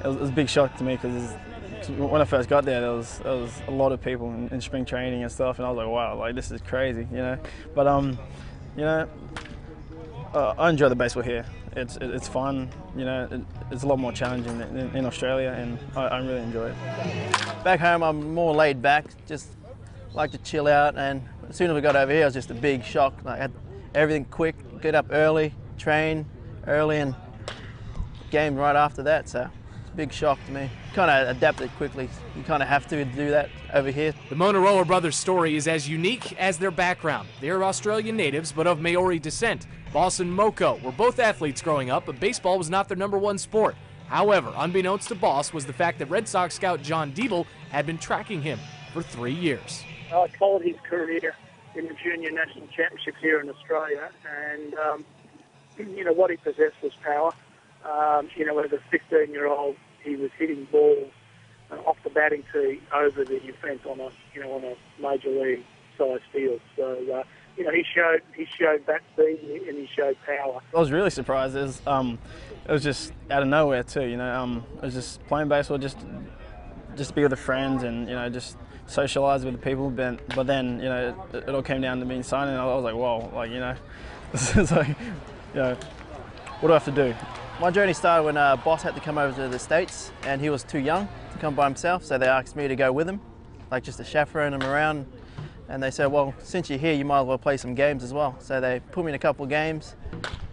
it was a big shock to me because when I first got there was a lot of people in spring training and stuff, and I was like, wow, like this is crazy, you know. But you know, I enjoy the baseball here. It's fun, you know. It's a lot more challenging in Australia, and I really enjoy it. Back home, I'm more laid back, just like to chill out. And as soon as we got over here, it was just a big shock. Like, I had everything quick, get up early, train early, and game right after that. So it's a big shock to me. Kind of adapted quickly. You kind of have to do that over here. The Moanaroa brothers' story is as unique as their background. They're Australian natives, but of Maori descent. Boss and Moko were both athletes growing up, but baseball was not their #1 sport. However, unbeknownst to Boss was the fact that Red Sox scout John Diebel had been tracking him for 3 years. I followed his career in the junior national championships here in Australia, and you know what he possessed was power. You know, as a 15-year-old, he was hitting balls off the batting tee over the fence on a major league size field. So you know, he showed bat speed and he showed power. I was really surprised. It was just out of nowhere too. You know, I was just playing baseball, just be with the friends, and you know, just socialise with the people. But then, you know, it all came down to being signed, and I was like, whoa, like, you know, this is like, you know, what do I have to do? My journey started when Boss had to come over to the States, and he was too young to come by himself, so they asked me to go with him, like just to chaperone him around. And they said, well, since you're here, you might as well play some games as well. So they put me in a couple of games.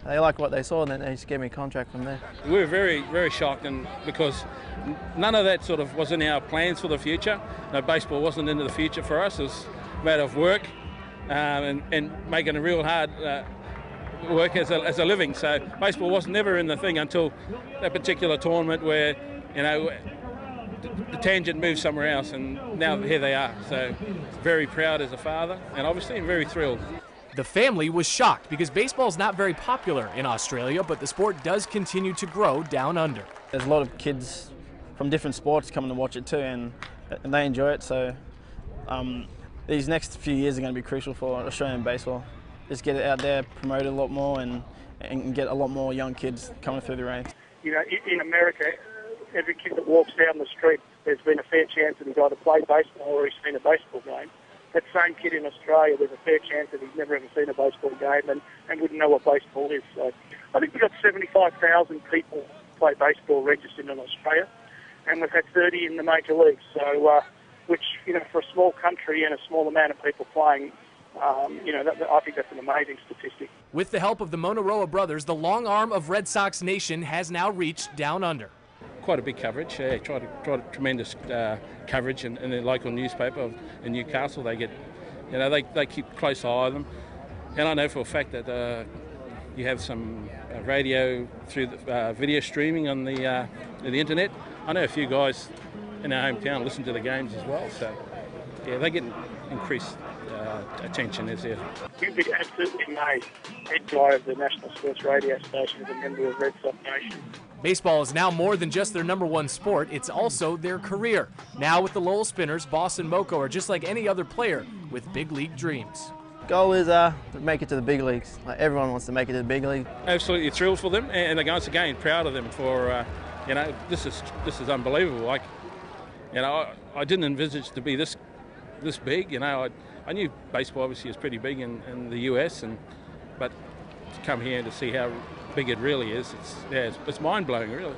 They liked what they saw, and then they just gave me a contract from there. We were very, very shocked, and because none of that sort of was in our plans for the future. No, baseball wasn't into the future for us. It was a matter of work and making a real hard work as a living. So baseball was never in the thing until that particular tournament where, you know, the tangent moved somewhere else, and now here they are. So very proud as a father, and obviously very thrilled. The family was shocked because baseball is not very popular in Australia, but the sport does continue to grow down under. There's a lot of kids from different sports coming to watch it too, and they enjoy it. So these next few years are going to be crucial for Australian baseball. Just get it out there, promote it a lot more, and get a lot more young kids coming through the ranks. You know, in America, every kid that walks down the street, there's been a fair chance that he's either played baseball or he's seen a baseball game. That same kid in Australia, there's a fair chance that he's never ever seen a baseball game and wouldn't know what baseball is. So I think we've got 75,000 people play baseball registered in Australia, and we've had 30 in the major leagues. So, which, you know, for a small country and a small amount of people playing, you know, I think that's an amazing statistic. With the help of the Moanaroa brothers, the long arm of Red Sox Nation has now reached down under. Quite a big coverage. Tried tremendous coverage in the local newspaper in Newcastle. They get, you know, they keep close eye on them, and I know for a fact that you have some radio through the video streaming on the internet. I know a few guys in our hometown listen to the games as well. So yeah, they get increased attention as there. You'd be absolutely amazed. Head guy of the national sports radio station is a member of Red Sox Nation. Baseball is now more than just their #1 sport, it's also their career. Now with the Lowell Spinners, Boss and Moko are just like any other player with big league dreams. Goal is to make it to the big leagues. Like, everyone wants to make it to the big league. Absolutely thrilled for them, and once again proud of them for you know, this is unbelievable. Like, you know, I didn't envisage to be this big. You know, I knew baseball obviously is pretty big in the US, but to come here and to see how big it really is, it's mind blowing really.